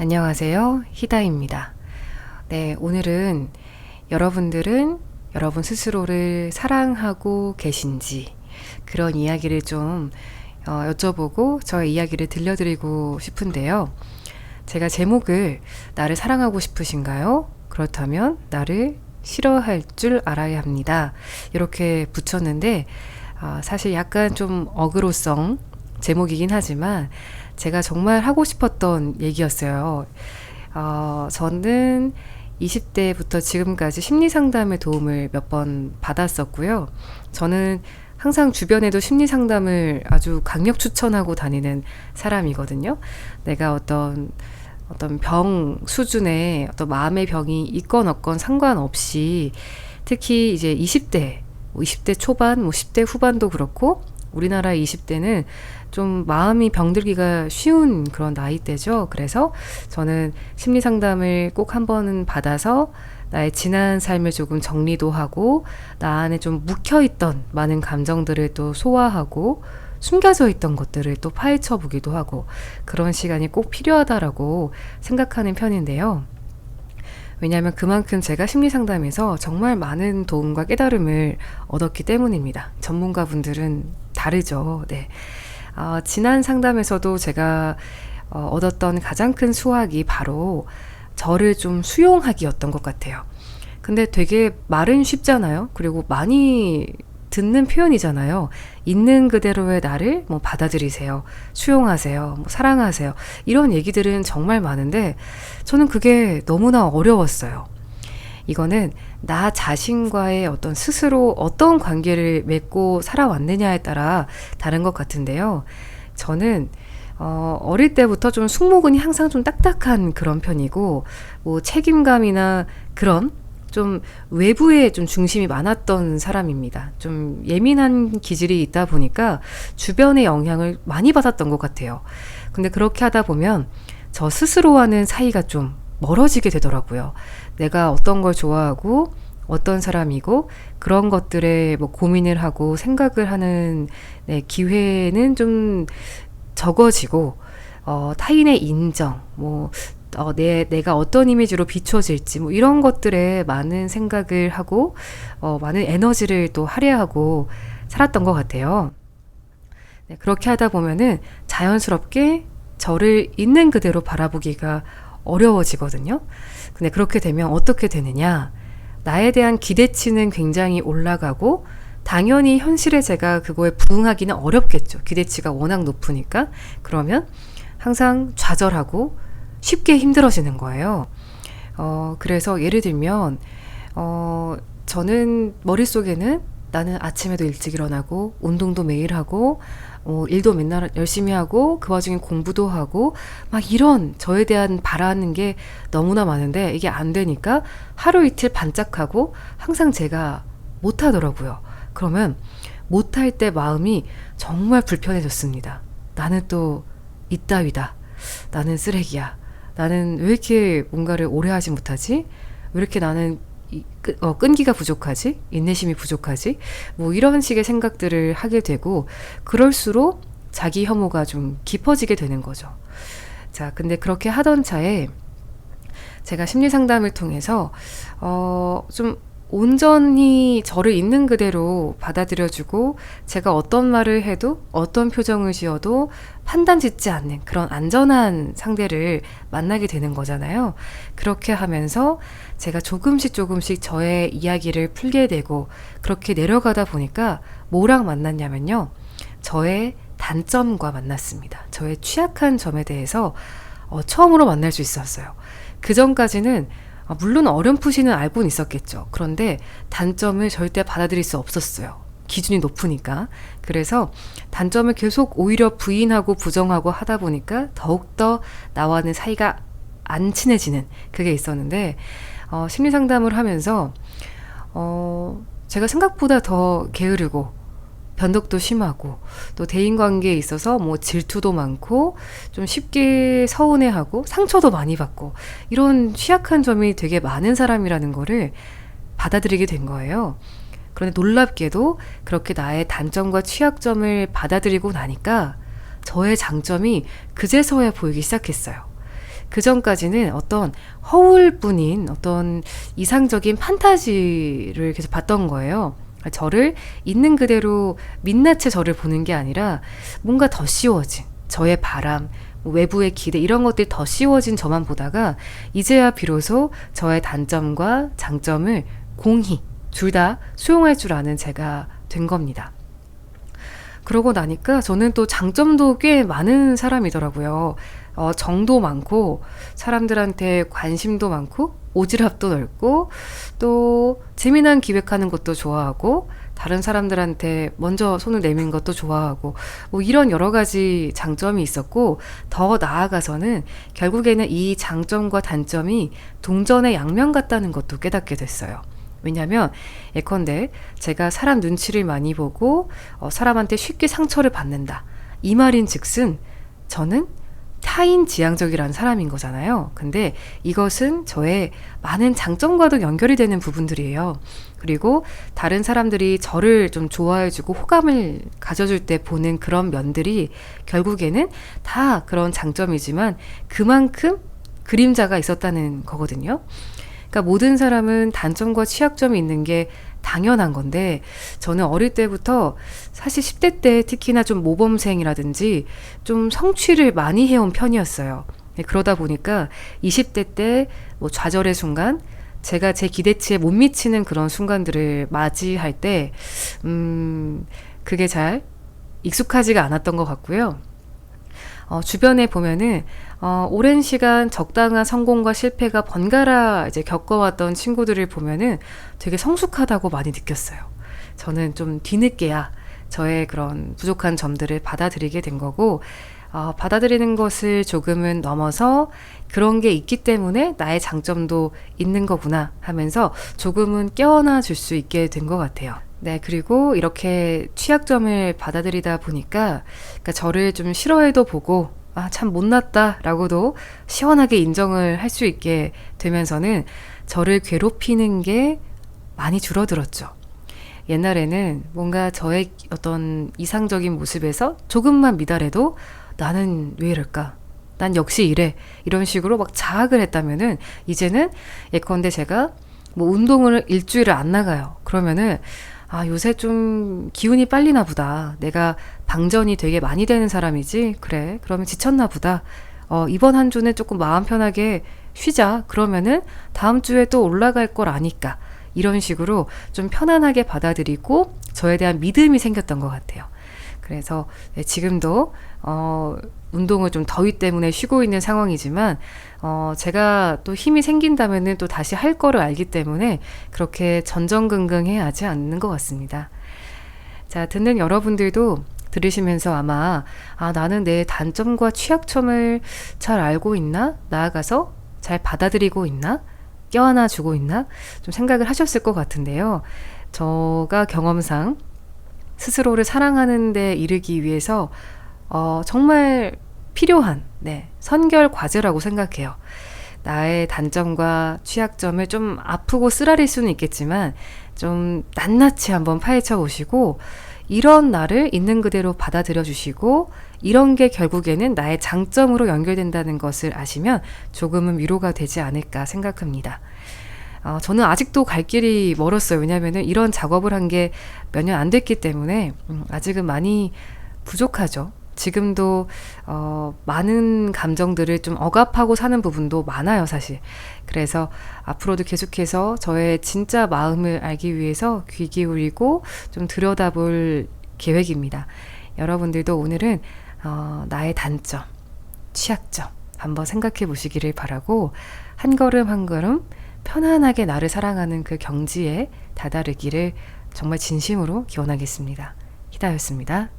안녕하세요. 히다입니다. 네, 오늘은 여러분들은 여러분 스스로를 사랑하고 계신지 그런 이야기를 좀 여쭤보고 저의 이야기를 들려드리고 싶은데요. 제가 제목을 나를 사랑하고 싶으신가요? 그렇다면 나를 싫어할 줄 알아야 합니다. 이렇게 붙였는데 사실 약간 좀 어그로성 제목이긴 하지만 제가 정말 하고 싶었던 얘기였어요. 저는 20대부터 지금까지 심리상담의 도움을 몇 번 받았었고요. 저는 항상 주변에도 심리상담을 아주 강력 추천하고 다니는 사람이거든요. 내가 어떤 병 수준의 어떤 마음의 병이 있건 없건 상관없이 특히 이제 20대 초반, 10대 후반도 그렇고 우리나라 20대는 좀 마음이 병들기가 쉬운 그런 나이대죠. 그래서 저는 심리 상담을 꼭 한 번은 받아서 나의 지난 삶을 조금 정리도 하고 나 안에 좀 묵혀있던 많은 감정들을 또 소화하고 숨겨져 있던 것들을 또 파헤쳐 보기도 하고 그런 시간이 꼭 필요하다라고 생각하는 편인데요. 왜냐하면 그만큼 제가 심리 상담에서 정말 많은 도움과 깨달음을 얻었기 때문입니다. 전문가분들은 다르죠. 네. 지난 상담에서도 제가 얻었던 가장 큰 수확이 바로 저를 좀 수용하기였던 것 같아요. 근데 되게 말은 쉽잖아요. 그리고 많이 듣는 표현이잖아요. 있는 그대로의 나를 받아들이세요. 수용하세요. 사랑하세요. 이런 얘기들은 정말 많은데 저는 그게 너무나 어려웠어요. 이거는 나 자신과의 어떤 스스로 어떤 관계를 맺고 살아왔느냐에 따라 다른 것 같은데요. 저는 어릴 때부터 좀 숙모근이 항상 좀 딱딱한 그런 편이고 책임감이나 그런 좀 외부에 좀 중심이 많았던 사람입니다. 좀 예민한 기질이 있다 보니까 주변의 영향을 많이 받았던 것 같아요. 근데 그렇게 하다 보면 저 스스로와는 사이가 좀 멀어지게 되더라고요. 내가 어떤 걸 좋아하고 어떤 사람이고 그런 것들에 고민을 하고 생각을 하는 기회는 좀 적어지고 타인의 인정, 내가 어떤 이미지로 비춰질지 이런 것들에 많은 생각을 하고 많은 에너지를 또 할애하고 살았던 것 같아요. 네, 그렇게 하다 보면은 자연스럽게 저를 있는 그대로 바라보기가 어려워지거든요. 근데 그렇게 되면 어떻게 되느냐? 나에 대한 기대치는 굉장히 올라가고 당연히 현실에 제가 그거에 부응하기는 어렵겠죠. 기대치가 워낙 높으니까. 그러면 항상 좌절하고 쉽게 힘들어지는 거예요. 그래서 예를 들면 저는 머릿속에는 나는 아침에도 일찍 일어나고 운동도 매일 하고 일도 맨날 열심히 하고 그 와중에 공부도 하고 막 이런 저에 대한 바라는 게 너무나 많은데 이게 안 되니까 하루 이틀 반짝하고 항상 제가 못하더라고요. 그러면 못할 때 마음이 정말 불편해졌습니다. 나는 또 이따위다. 나는 쓰레기야. 나는 왜 이렇게 뭔가를 오래 하지 못하지? 왜 이렇게 나는 끈기가 부족하지? 인내심이 부족하지? 이런 식의 생각들을 하게 되고 그럴수록 자기 혐오가 좀 깊어지게 되는 거죠. 자, 근데 그렇게 하던 차에 제가 심리 상담을 통해서 좀 온전히 저를 있는 그대로 받아들여주고 제가 어떤 말을 해도 어떤 표정을 지어도 판단 짓지 않는 그런 안전한 상대를 만나게 되는 거잖아요. 그렇게 하면서 제가 조금씩 저의 이야기를 풀게 되고 그렇게 내려가다 보니까 뭐랑 만났냐면요. 저의 단점과 만났습니다. 저의 취약한 점에 대해서 처음으로 만날 수 있었어요. 그 전까지는 물론 어렴풋이는 알고는 있었겠죠. 그런데 단점을 절대 받아들일 수 없었어요. 기준이 높으니까. 그래서 단점을 계속 오히려 부인하고 부정하고 하다 보니까 더욱더 나와는 사이가 안 친해지는 그게 있었는데 심리 상담을 하면서 제가 생각보다 더 게으르고 변덕도 심하고 또 대인관계에 있어서 질투도 많고 좀 쉽게 서운해하고 상처도 많이 받고 이런 취약한 점이 되게 많은 사람이라는 거를 받아들이게 된 거예요. 그런데 놀랍게도 그렇게 나의 단점과 취약점을 받아들이고 나니까 저의 장점이 그제서야 보이기 시작했어요. 그 전까지는 어떤 허울뿐인 어떤 이상적인 판타지를 계속 봤던 거예요. 저를 있는 그대로 민낯의 저를 보는 게 아니라 뭔가 더 씌워진 저의 바람, 외부의 기대 이런 것들이 더 씌워진 저만 보다가 이제야 비로소 저의 단점과 장점을 공히 둘 다 수용할 줄 아는 제가 된 겁니다. 그러고 나니까 저는 또 장점도 꽤 많은 사람이더라고요. 정도 많고 사람들한테 관심도 많고 오지랖도 넓고 또 재미난 기획하는 것도 좋아하고 다른 사람들한테 먼저 손을 내미는 것도 좋아하고 뭐 이런 여러 가지 장점이 있었고 더 나아가서는 결국에는 이 장점과 단점이 동전의 양면 같다는 것도 깨닫게 됐어요. 왜냐하면 예컨대 제가 사람 눈치를 많이 보고 사람한테 쉽게 상처를 받는다. 이 말인 즉슨 저는 타인 지향적이라는 사람인 거잖아요. 근데 이것은 저의 많은 장점과도 연결이 되는 부분들이에요. 그리고 다른 사람들이 저를 좀 좋아해주고 호감을 가져줄 때 보는 그런 면들이 결국에는 다 그런 장점이지만 그만큼 그림자가 있었다는 거거든요. 그러니까 모든 사람은 단점과 취약점이 있는 게 당연한 건데 저는 어릴 때부터 사실 10대 때 특히나 좀 모범생이라든지 좀 성취를 많이 해온 편이었어요. 그러다 보니까 20대 때 뭐 좌절의 순간 제가 제 기대치에 못 미치는 그런 순간들을 맞이할 때 그게 잘 익숙하지가 않았던 것 같고요. 주변에 보면은 오랜 시간 적당한 성공과 실패가 번갈아 이제 겪어왔던 친구들을 보면은 되게 성숙하다고 많이 느꼈어요. 저는 좀 뒤늦게야 저의 그런 부족한 점들을 받아들이게 된 거고, 받아들이는 것을 조금은 넘어서 그런 게 있기 때문에 나의 장점도 있는 거구나 하면서 조금은 깨어나 줄 수 있게 된 것 같아요. 네, 그리고 이렇게 취약점을 받아들이다 보니까 그러니까 저를 좀 싫어해도 보고 참 못났다라고도 시원하게 인정을 할 수 있게 되면서는 저를 괴롭히는 게 많이 줄어들었죠. 옛날에는 뭔가 저의 어떤 이상적인 모습에서 조금만 미달해도 나는 왜 이럴까? 난 역시 이래. 이런 식으로 막 자학을 했다면은 이제는 예컨대 제가 뭐 운동을 일주일을 안 나가요. 그러면은 요새 좀 기운이 빨리나 보다. 내가 방전이 되게 많이 되는 사람이지. 그래. 그러면 지쳤나 보다. 이번 한 주는 조금 마음 편하게 쉬자. 그러면은 다음 주에 또 올라갈 걸 아니까. 이런 식으로 좀 편안하게 받아들이고 저에 대한 믿음이 생겼던 것 같아요. 그래서 지금도 운동을 좀 더위 때문에 쉬고 있는 상황이지만 제가 또 힘이 생긴다면은 또 다시 할 거를 알기 때문에 그렇게 전전긍긍해 하지 않는 것 같습니다. 자, 듣는 여러분들도 들으시면서 아마 나는 내 단점과 취약점을 잘 알고 있나? 나아가서 잘 받아들이고 있나? 껴안아 주고 있나? 좀 생각을 하셨을 것 같은데요. 제가 경험상 스스로를 사랑하는 데 이르기 위해서 정말 필요한 선결 과제라고 생각해요. 나의 단점과 취약점을 좀 아프고 쓰라릴 수는 있겠지만 좀 낱낱이 한번 파헤쳐 보시고 이런 나를 있는 그대로 받아들여 주시고 이런 게 결국에는 나의 장점으로 연결된다는 것을 아시면 조금은 위로가 되지 않을까 생각합니다. 저는 아직도 갈 길이 멀었어요. 왜냐하면 이런 작업을 한 게 몇 년 안 됐기 때문에 아직은 많이 부족하죠. 지금도 많은 감정들을 좀 억압하고 사는 부분도 많아요, 사실. 그래서 앞으로도 계속해서 저의 진짜 마음을 알기 위해서 귀 기울이고 좀 들여다볼 계획입니다. 여러분들도 오늘은 나의 단점, 취약점 한번 생각해 보시기를 바라고 한 걸음 한 걸음 편안하게 나를 사랑하는 그 경지에 다다르기를 정말 진심으로 기원하겠습니다. 희다였습니다.